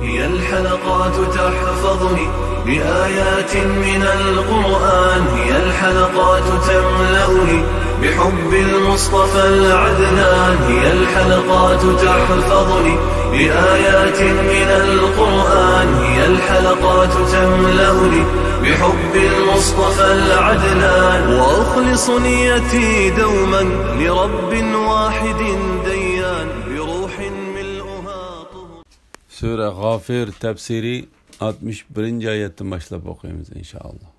هي الحلقات تحفظني بآيات من القرآن، هي الحلقات تملأني بحب المصطفى العدنان، هي الحلقات تحفظني بآيات من القرآن، هي الحلقات تملأني بحب المصطفى العدنان، وأخلص نيتي دوما لرب واحد ديان بروح ملؤها طهر. Sure Gafir tefsiri 61. ayetten başlayıp okuyayım inşallah.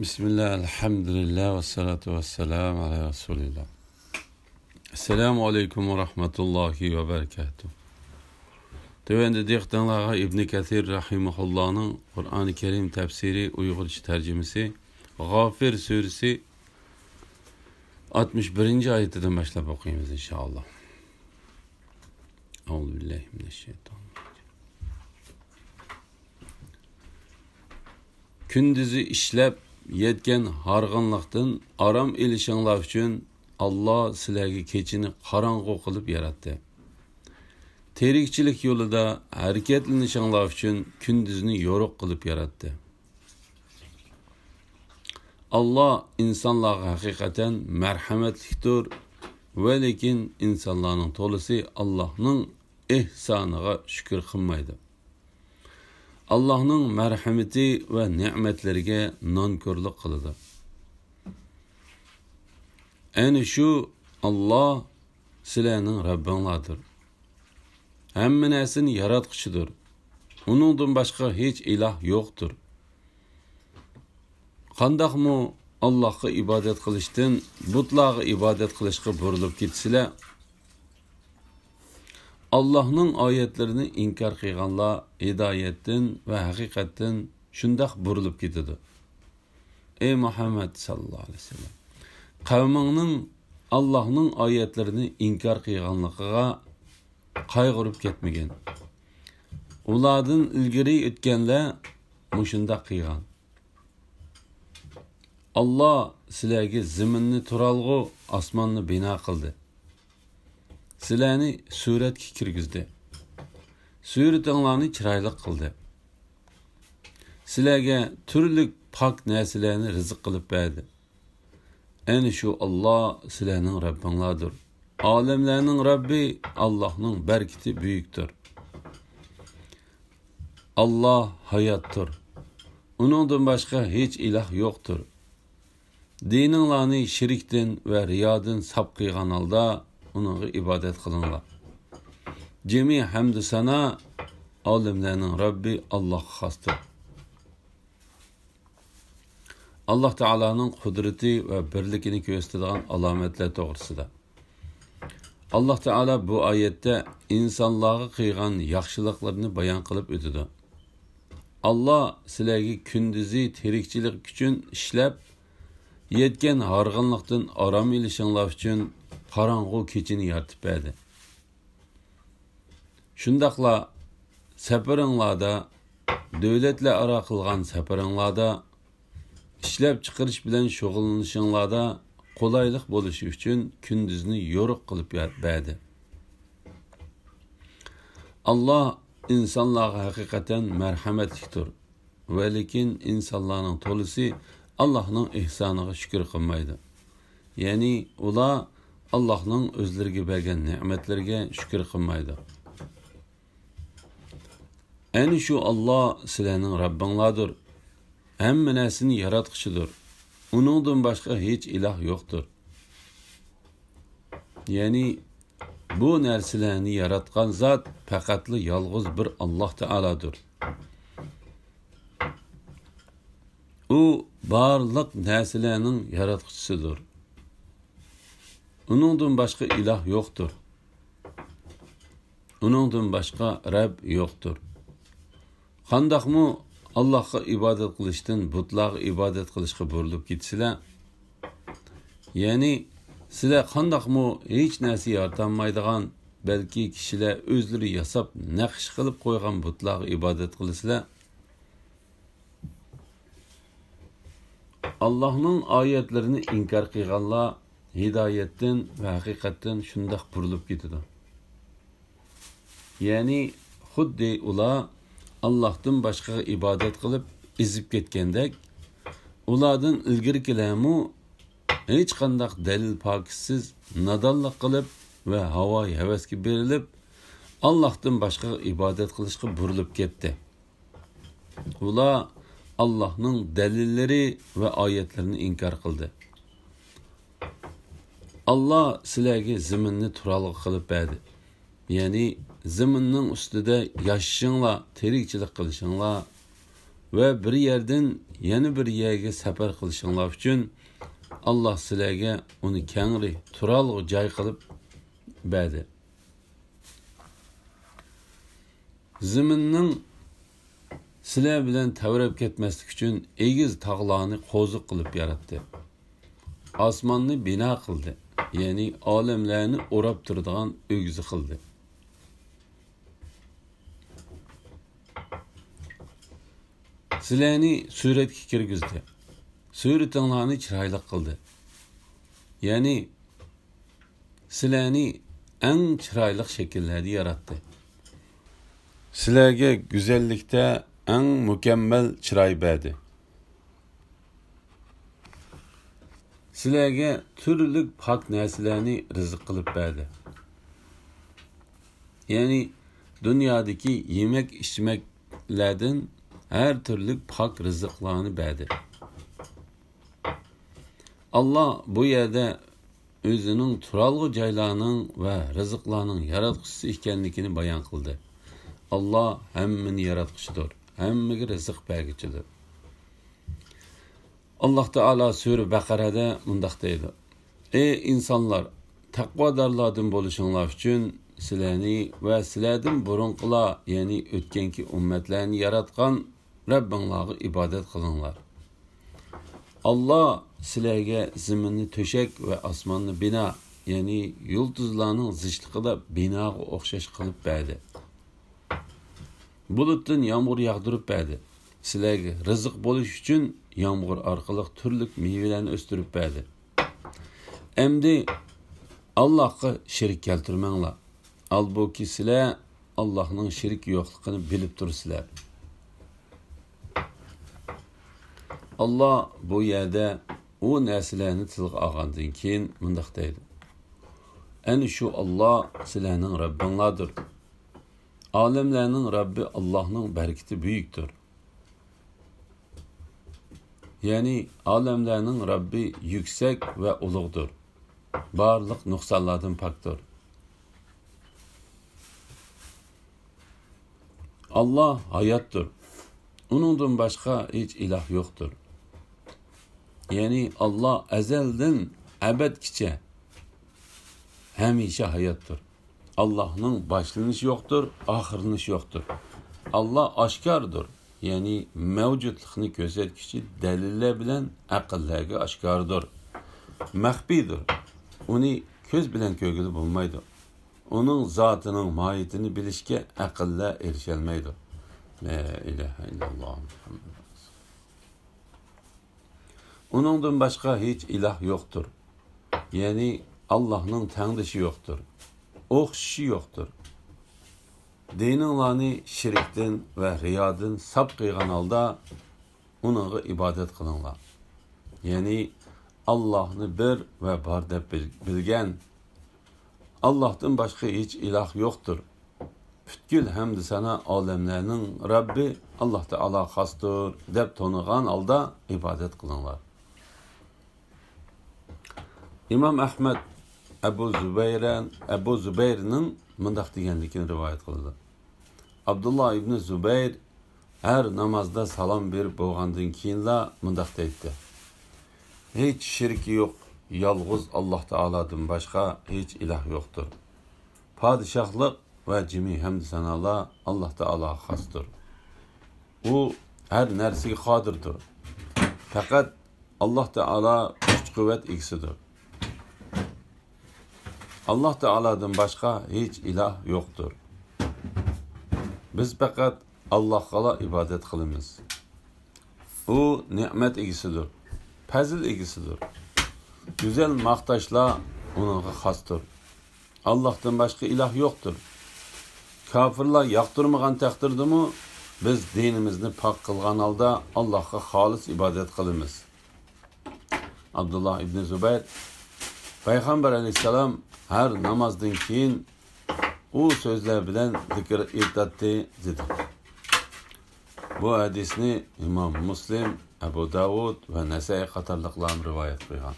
Bismillah, elhamdülillah ve salatu ve selamu ala Resulillah. Esselamu aleyküm ve rahmetullahi ve berekatuhu. Tövende diyektanlığa İbn Kathir Rahimahullah'ın Kur'an-ı Kerim tefsiri Uygurca tercümesi Gafir suresi 61. ayetten başlayıp okuyayım inşallah. Euzubillahimineşşeytanirracim. Kündüzü işlep yetken hargınlıktan aram ilişanlar üçün Allah sizlerge keçini karanğı kılıp yarattı. Terikçilik yolunda hareketlenişanlar üçün kündüzünü yoruk kılıp yarattı. Allah insanlığa hakikaten merhametliktir ve lekin insanların tolusu Allah'ın ihsanıga şükür kılmaydı. Allah'ın merhameti ve nimetlerine nankörlük kılıdı. Yani şu Allah sizlerinin Rabbinladır. Hemme nesin yaratqıçıdır. Onundan başka hiç ilah yoktur. Qandaq mı Allah'a ibadet kılıştın, butlağı ibadet kılışkı burulup gitsile, Allah'ın ayetlerini inkar kıyganla hidayetten ve hakikatten şundaq burulup gidiyor. Ey Muhammed sallallahu aleyhi ve sellem, kavminin Allah'ın ayetlerini inkar kıyganlıqıga kaygırıp ketmegen. Uladın ilgiri ötkenle muşundaq kıygan. Allah sizlerge ziminni turalgı, asmanni bina kıldı. Sizlerni suretki kirgizdi. Suretinlarni çıraylık kıldı. Sizlerge türlük pak nesilerini rızık kılıp verdi. En şu Allah sizlerinin Rabbinladır. Alemlerinin Rabbi Allah'ın berkiti büyüktür. Allah hayattır. Onundan başka hiç ilah yoktur. Dininlarni şirikten ve riyadın sap kıygan halda ona ibadet kılınlar. Cemi hamd sana alemlerinin Rabbi Allah'a hastır. Allah Teala'nın kudreti ve birlikini gösteren alametler doğrusunda. Allah Teala bu ayette insanlığa kıygan yaxşılıklarını bayan kılıp ötüdü. Allah sizlerge kündüzü terikçilik üçün işlep, yetken hargınlıktan aram ilişanlar üçün karanğı keçini yartıp berdi. Şundaqla seferinlarda, devletle ara kılgan seferinlarda, işlep çıkırış bilen şoğullanışınlarda kolaylık boluşu üçün kündüzünü yoruk kılıp berdi. Allah insanlığa hakikaten merhametliktir. Ve lekin insanların tolusu Allah'ın ihsanıga şükür kılmaydı. Yani ula Allah'ın özlerine bergen nimetlerine şükür kılmaydı. En şu Allah sizlerinin Rabbinladır. Hemme nesini yaratqıçıdır. Onundan başka hiç ilah yoktur. Yani bu nersilerini yaratkan zat faqatlı yalğız bir Allah Teala'dır. O barlıq nersilerinin yaratqıçısıdır. Onundan başka ilah yoktur. Onundan başka Rab yoktur. Qandaq mı Allah'a ibadet kılıştın, butlağı ibadet kılışkı burulup gitsile, yani sizler qandaq mı hiç nersi yartanmaydıgan, belki kişiler özleri yasap, nakış kılıp koygan butlağı ibadet kılısılar, Allah'ın ayetlerini inkar kıyganlar hidayetten ve hakikatten şundaq burulup gidiyor. Ya'ni xuddi ular Allohdan boshqaga ibodat qilib ezib ketgandek, ulardan ilgarikilarmu hech qanday dalil pokisiz nadonlik qilib va havoyi havasga berilib, Allohdan boshqaga ibodat qilishga burilib ketdi. Ular Allohning dalillari va oyatlarini inkor qildi. Allah sizlarga zaminni turalg'i qilib berdi. Ya'ni zaminning ustida yashashinglar, tirikchilik qilishinglar va bir yerdan yana bir yerga safar qilishinglar uchun Allah sizlarga uni kengri turalg'i joy qilib berdi. Zaminning sizlar bilan tavrab ketmaslik uchun egiz tog'larni qo'ziq qilib yaratdi. Osmonni bino qildi. Ya'ni olamlarni o'rab turadigan o'g'zi qildi. Sizlarni suratga kirgizdi. Suratinglarni chiroyli qildi. Ya'ni sizlarni eng chiroyli shakllarda yaratdi. Sizlarga go'zallikda eng mukammal chiroy berdi. Sizlarga turli pok narsalarni rizq qilib berdi. Ya'ni dunyodagi yemak-ichmaklardan her türlü pok rizqlarni berdi. Allah bu yerde özünün turalgı joylarning ve rizqlarning yaratquchisi ekanligini bayon qildi. Allah hammani yaratquchidir, hammaga rizq berguchidir. Allah Teala Sure Baqarada mundaq deydi: Ey insanlar, taqvodorlardan bo'lishinglar uchun sizlarni va sizlardan burunqilar, ya'ni o'tganki ummatlarni yaratgan Rabbinglarga ibodat qilinglar. Allah sizlarga zaminni to'shak va osmonni bino, ya'ni yulduzlarning zishliqida binoga o'xshash qilib berdi. Bulutdan yağmur yağdırıp berdi. Sizlarga rizq bo'lish uchun yağmur orqali turli meyvelarni o'stirib berdi. Endi Allohga shirik keltirmanglar. Albuki sizlar Allohning shirik yo'qligini bilib tursizlar. Allah bu yerda o narsalarni tilga olgandan keyin mundaq deydi: Ana shu Allah sizlarning Rabbinglardir. Alemlerinin Rabbi Allah'ın bereketi büyüktür. Yani alemlerinin Rabbi yüksek ve uluğdur. Barlık noksanlardan paktır. Allah hayattır. Onundan başka hiç ilah yoktur. Yani Allah ezelden ebedkiçe hemişe hayattır. Allah'ın başlanışı yoktur, ahırlanışı yoktur. Allah aşkardır. Yani mevcutluğunu gözetkiçi deliller bilen akıllarga aşkardır. Mahbidir. Onu göz bilen kögülü bulmaydı. Onun zatının mahiyetini bilişke akıllar erişelmeydi. La ilahe illallah Muhammed. Onundan başka hiç ilah yoktur. Yani Allah'ın tengdişi yoktur. O'xshishi yo'qdir. Dininglarni shirkdan va riyodan sap qilgan holda uningga ibodat qilinglar. Ya'ni Allohni bir va bor deb bilgan, Allohdan boshqa hech iloh yo'qdir. Butkul hamd sana olamlarning Rabbi Alloh taolo xosdir deb tonigan holda ibodat qilinglar. İmam Ahmed Ebu Zübeyr'nin mındaq deganligini rivoyat qildi. Abdullah ibn Zübeyr her namazda salam berib bo'lgandan keyinla mındaq deydi: Hiç şirki yok, yalğız Allah Teala'dan başka hiç ilah yoktur. Padişahlık ve cimi hamd sanalar Allah Teala xosdir. O her nersige qodirdir. Fakat Allah Teala güç kuvvet egisidir. Allah Teala'dan başka hiç ilah yoktur. Biz fakat Allah'a ibadet kılımız. O nimet egisidir. Fazil egisidir. Güzel maqtaşla onunla xastır. Allah'tan başka ilah yoktur. kafirlar yoqtirmagan taqdirdimi biz dinimizni pok qilgan holda Allohga xolis ibodat qilamiz. Abdullah ibn Zubayr Payg'ambar alayhisalom har namozdan keyin u so'zlar bilan zikr etadi dedi. Bu hadisni Imom Muslim, Abu Davud va Nasai qatorliqlar rivoyat qilgan.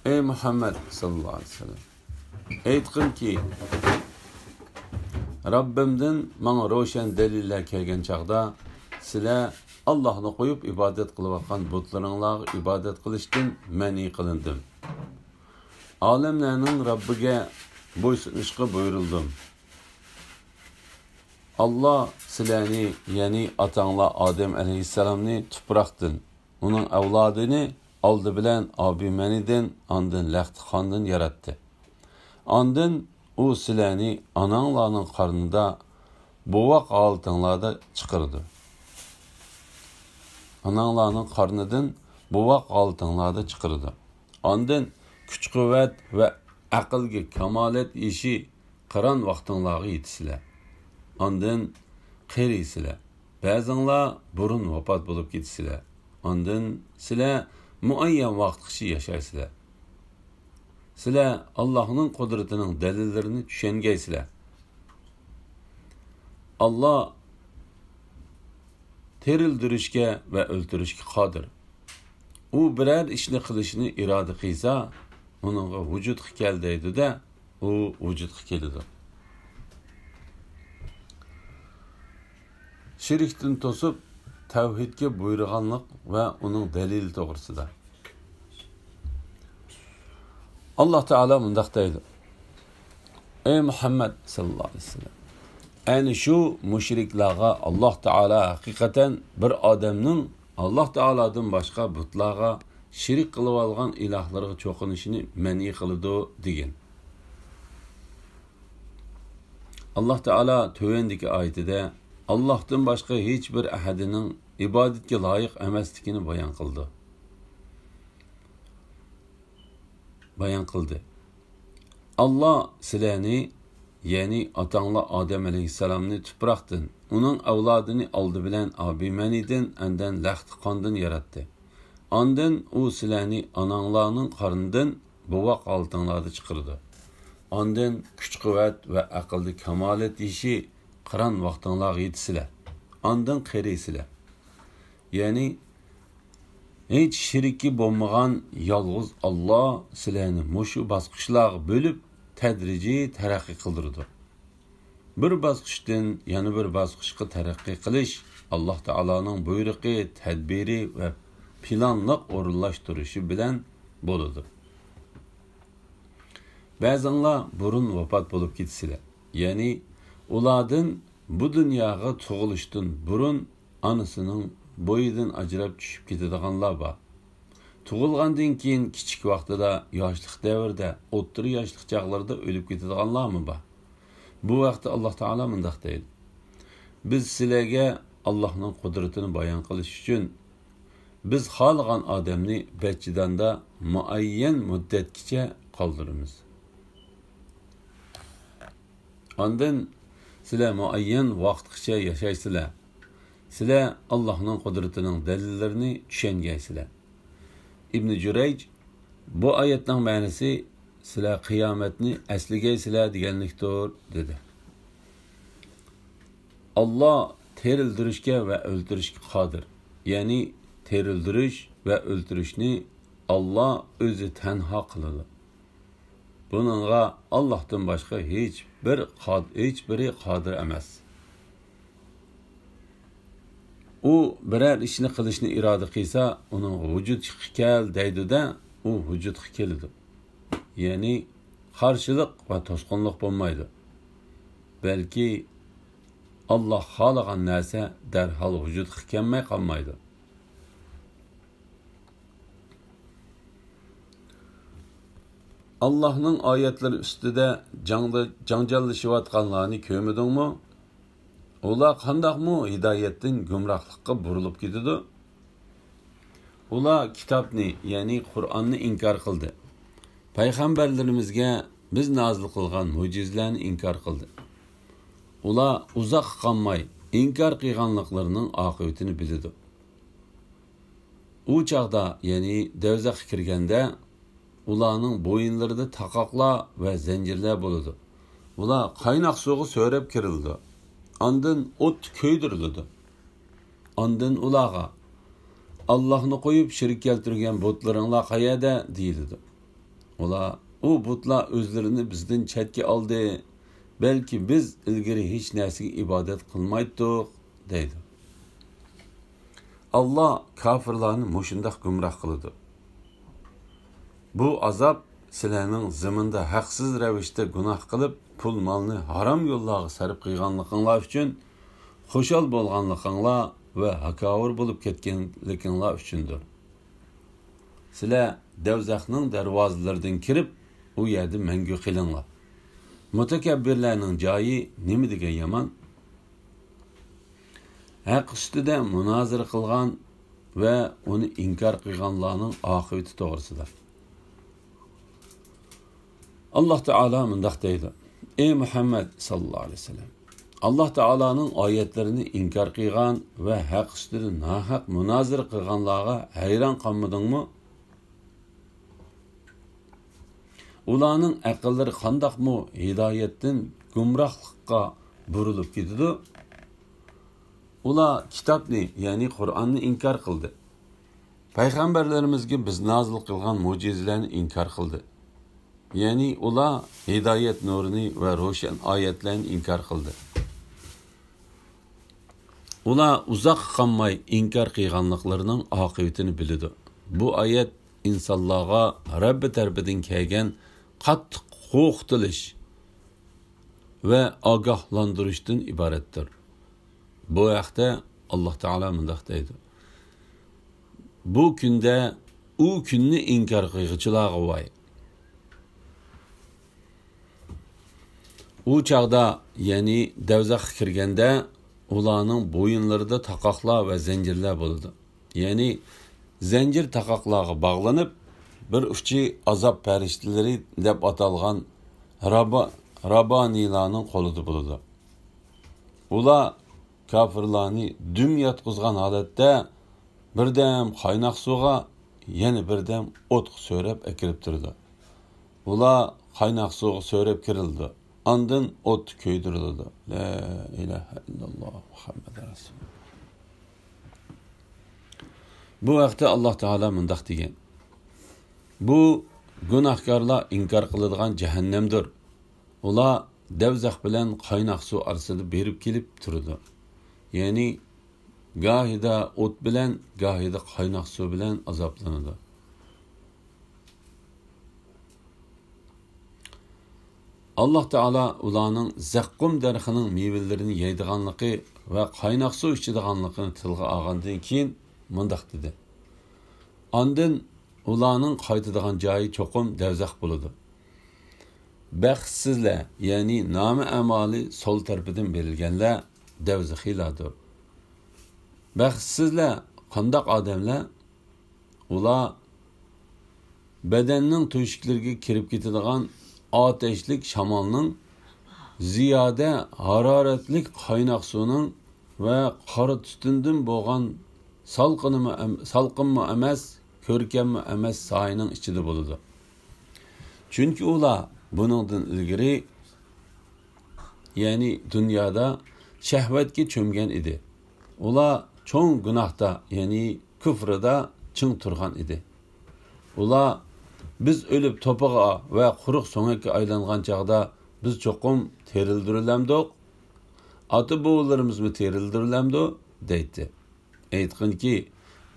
Ey Muhammed sallallahu aleyhi ve sellem, aytqinki, Rabbimdan menga ro'shan dalillar kelgan chaqda sizlar Allohni qo'yib ibodat qilayotgan butlaringlarga ibodat qilishdan ma'ni qilindim. Olamlarning Robbiga bo'ysunishga buyurildim. Allah sizlarni, ya'ni otanglar Adem alayhissalomni tuproqdan, uning avlodini oldi bilan abimanidan, ondan laxtixondan yaratdi. Ondan u sizlarni onanglarning qornida bo'voq holtinglarda chiqardi. Onanglarning qornidan bo'voq holtinglarda chiqardi. Ondan kuch-quvvat va aqlga kamolat ishi qiron vaqtinglarga yetisizlar. Ondan qariysizlar. Ba'zinglar burun vafot bo'lib ketisizlar. Ondan sizlar muayyan vaqtgacha yashaysizlar. Sizlar Allohning qudratining dalillarini tushungaysizlar. Allah terildirishga va o'ltirishga qodir. U biror ishni qilishni iroda qilsa, uningga vujud kel deydi-da, u vujudga keladi. Shirkdan to'sib tavhidga buyurganlik va uning dalili to'g'risida. Allah Teala mundaq deydi. Ey Muhammed sallallahu aleyhi ve sellem, ayni shu mushriklarga Allah Teala haqiqatan bir odamning Allah Teala'dan boshqa butlarga shirik qilib olgan ilahlarga cho'qinishini ma'ni qiladi degan. Allah Teala tövendeki oyatida Allah'tan başka hiçbir ahadining ibodatga loyiq emasligini bayon qildi. Allah sizlarni, ya'ni otanglar Adem alayhissalomni tuproqdan, uning avlodini oldi bilan abimanidan, andan laxtixondan yaratdi. Ondan u sizlarni onanglarning qornidan bo'voq holtinglarda chiqardi. Ondan kuch-quvvat va aqlda kamolat ishi qiron vaqtinglarga yetisizlar. Ondan qariysizlar. Ya'ni hiç shiriki bo'lmagan yolg'iz Allah sizlarni mushu bosqichlarga bo'lib tadrijiy taraqqiy qildirdi. Bir bosqichdan yana bir bosqichga taraqqiy qilish Alloh taoloning buyrug'i, tadbiri va planliq o'rinlashtirishi bilan bo'ladi. Ba'zanlar burun vafot bo'lib ketisizlar. Ya'ni ulardan bu dunyoga tug'ilishdan burun onasining bo'yidan ajrab tushib ketadiganlar bor. Tug'ilgandan keyin kichik vaqtida, yoshlik davrida, o'rta yoshlik chaqlarida o'lib ketadiganlarmi bor? Bu vaqtda Alloh taolo mundaq deydi. Biz sizlarga Allohning qudratini bayon qilish uchun biz xohlagan odamni bachidanda muayyan muddatgacha qoldiramiz. Ondan sizlar muayyan vaqtgacha yashaysizlar. Sizlar Allohning qudratining dalillarini tushungaysizlar. İbn Jurayj bu oyatning ma'nosi sizlar qiyomatni asligaysizlar deganlikdir dedi. Allah terildirishga va o'ltirishga qodir. Ya'ni terildirish va o'ltirishni Allah o'zi tanho qiladi. Buningga Allohdan boshqa hech biri qodir emas. U biror ishni qilishni iroda qilsa, uning vujudga kel deydi-da, u vujudga keladi. Ya'ni qarshilik va to'sqinlik bo'lmaydi. Balki Allah xohlagan narsa darhol vujudga kelmay qolmaydi. Allah'ның ayetleri üstüde janjallashayotganlarni ko'rmadingmi? Ular qandaqmi hidoyatdan gumrohlikqa burilib ketdi? Ular kitobni, ya'ni Qur'onni inkor qildi. payg'ambarlarimizga biz nozil qilgan mo'jizalarni inkor qildi. Ular uzoq qolmay inkor qilganliklarining oqibatini biladi. U chaqda, ya'ni davzaxga kirganda ularning bo'yinlarida taqoqlar va zanjirlar bo'ladi. Ular qaynoq suvga so'rab kirildi. Ondan o't ko'ydirildi. Ondan ularga Allohni qo'yib shirk keltirgan butlaringlar qayerda deyildi. Ular u butlar o'zlarini bizdan chetga oldi. Belki biz ilgari hech narsaga ibodat qilmaydik deydi. Allah kafirlarni mushundoq gumroh qiladi. Bu azob sizlarning zaminda haqsiz ravishda gunoh qilib, pul molni harom yo'llarga sarf qilganliginglar uchun, xushal bo'lganliginglar va hakovir bo'lib ketganliginglar uchundir. Sizlar davzaxning darvozalaridan kirib, u yerda mangu qilinglar. Mutakabbirlarning joyi nima degan yomon? Haq ustida munozara qilgan va uni inkor qilganlarning oqibati to'g'risida. Allah Teala mundaq deydi: Ey Muhammad sallallohu alayhi vasallam, Allah Teala'nın oyatlarini inkor qilgan va haq ustida nahaq munozara qilganlarga hayron qolmadingmi? Ularning aqllari qandoqmi hidoyatdan gumrohlikqa burilib ketdi? Ular kitobni, ya'ni Qur'onni inkor qildi. Payg'ambarlarimizga biz nozil qilgan mo'jizalarni inkor qildi. Ya'ni ular hidoyat nurini va ro'shan oyatlarni inkor qildi. Ular uzoq qolmay inkor qilganliklarining oqibatini biladi. Bu oyat insonlarga Rabbi tarafidan kelgan qattiq qo'rqitilish va ogohlantirishdan iboratdir. Bu haqda Allah Teala mundaq deydi: Bu kunda u kunni inkor qiluvchilarga voy. U chaqda, ya'ni davzaxga kirganda ularning bo'yinlarida taqoqlar va zanjirlar bo'ladi. Ya'ni zanjir taqoqlarga bog'lanib, bir uchi azob farishtalari deb atalgan rabanilarning qo'lida bo'ladi. Ular kafirlarni dum yotqizgan holatda birdam qaynoq suvga, yana birdam o't so'rab akirib turdi. Ular qaynoq suvga so'rab kirildi. Ondan o't ko'ydirildi. La ilaha illalloh Muhammad rasululloh. Bu vaqtda Allah Teala mundaq degan: Bu gunohkorlar inkor qiladigan jahannamdir. Ular davzax bilan qaynoq suv orasida berib kelib turdi. Ya'ni gahida o't bilan, gahida qaynoq suv bilan azoblanadi. Allah Teala ularning zaqqum darxining mevalarini yeydiganligi va qaynoq suv ichadiganligini tilga olgandan keyin mundaq dedi: Ondan ularning qaytadigan joyi cho'qim davzax bo'ladi. Baxtsizlar, ya'ni nomi amali sol tarafidan berilganlar davzaxilardir. Baxtsizlar qandoq odamlar? Ular badanning to'shiklariga kirib ketadigan ateşlik şamalının ziyade hararetlik qaynoq suvning ve qora tutundan bo'lgan salqinmi emas, ko'rkammi emas soyining ichida bo'ladi. Chunki ular buningdan ilgari, ya'ni dunyoda shahvatga cho'mgan edi. Ular cho'ng gunohda, ya'ni kufrida ching turgan edi. Ular biz ölüp topağa ve quruq so'ngakka aylangan chaqda biz cho'qim terildirilamdik. Ata bobolarımızmı terildirilamdi deydi. Aytqinki,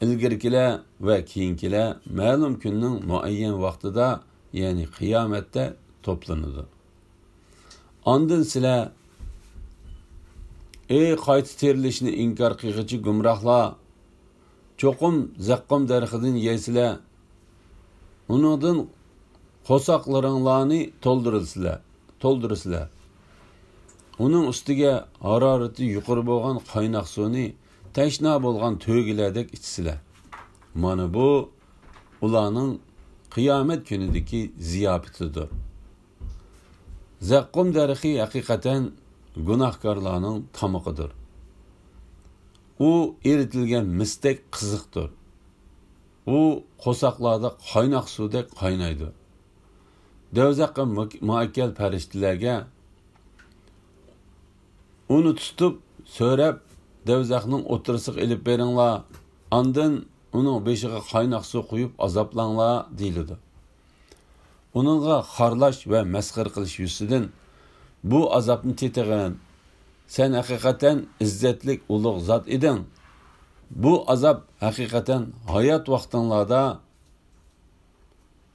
ilgirkilar ve keyinkilar ma'lum kunning muayyan vaqtida, ya'ni qiyomatda toplanadi. Ondan sizlar ey qayta terilishni inkor qilg'ichi gumrohlar, cho'qim zaqqum darxidan yeysizlar. Onundan qo'saqlaringlarni to'ldirsizlar. Onun ustiga harorati yuqori bo'lgan qaynoq suvni tashna bo'lgan to'gilardek ichsizlar. Mana bu ularning kıyamet günüdeki ziyafetidir. Zakkum daraxi hakikaten günahkarlarının tamıqıdır. O eritilgen mistek kızıqdır. O qo'saqlarda qaynoq suvdek qaynaydi. Dövzaqqa muakkel farishtalarga uni tutib so'rab dövzaqning o'tirisiq ilib beringlar, andin uning beshiga qaynoq suv quyib azoblanglar deyiladi. Uningga xarlash va masxir qilish yusidan bu azobni tetig'in. Sen haqiqatan izzatlik ulug' zot eding. Bu azab hakikaten hayat vaqtinglarda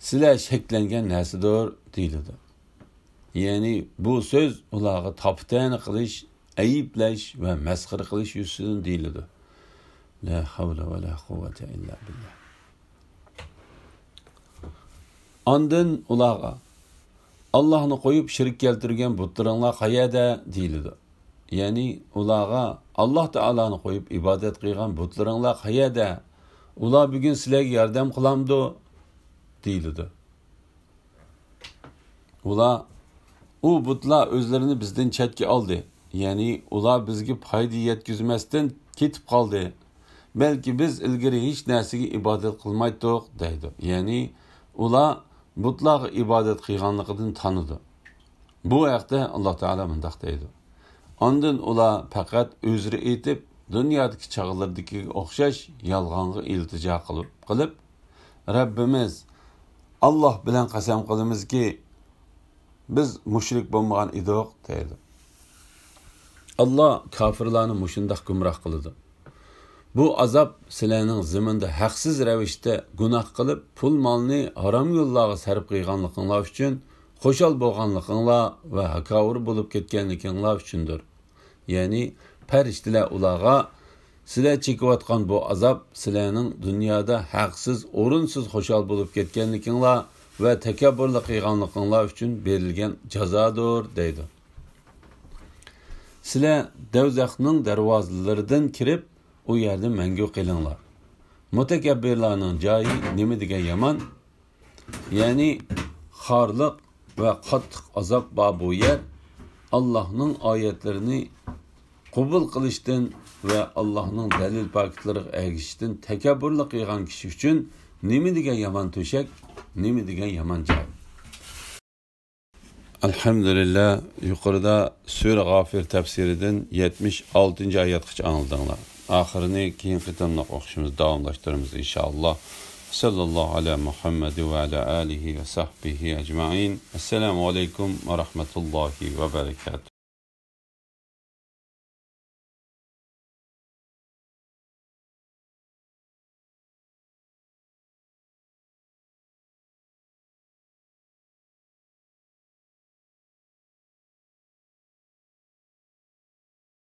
sizlar sheklangan narsadir deyiladi. Ya'ni bu so'z ularga taptani qilish, ayiblash va masxir qilish yusidan deyiladi. La havla va la quvvata illa billah. Ondan ularga Allohni qo'yib shirk keltirgan butlaringlar qayerda deyiladi. Ya'ni ularga Alloh taoloni qo'yib ibodat qilgan butlaringlar qayerda? Ular bugun sizlarga yordam qilamdi deyiladi. Ular u butlar o'zlarini bizdan chetga oldi. Ya'ni ular bizga foyda yetkazmasdan ketib qoldi. Balki biz ilgari hech narsaga ibodat qilmaydik deydi. Ya'ni ular butlarga ibodat qilganligidan tanidi. Bu vaqtda Alloh taolo bunday deydi. Ondan ular faqat o'zri etib, dunyodagi chaqalardagi o'xshash yolg'onga iltijo qilib, Rabbimiz Alloh bilan qasam qilamizki, biz mushrik bo'lmagan edik deydi. Alloh kofirlarni mushundaq gumroh qiladi. Bu azob sizlarning ziminda haqsiz ravishda gunoh qilib, pul molni harom yo'llarga sarf qilganliginglar uchun, xo'shal bo'lganliginglar va hakovir bo'lib ketganliginglar uchundir. Ya'ni farishtalar ularga sizlar chekayotgan bu azob sizlarning dunyoda haqsiz, o'rinsiz xo'shal bo'lib ketganliginglar va takabburlik qilganliginglar uchun berilgan jazodir deydi. Sizlar dovzaxning darvozalaridan kirib, u yerda mangu qilinglar. Mutakabbirlarning joyi nima degan yomon? Ya'ni xorliq va qattiq azob bor bu yer Allohning oyatlarini qabul qilishdan va Allohning dalil paketlariga ergishishdan takabburlik qilgan kishi uchun nima degan yomon to'shak, nima degan yomon joy. Alhamdulillah, yuqorida Sura G'afir tafsiridan 76-oyatgacha anladinglar. Oxirini keyin qitamliq o'qishimizni davomlashtiramiz inshaalloh. Sallallahu ala Muhammad va ala alihi va sahbihi ajma'in. Assalomu alaykum va rahmatullohi va barakatuh.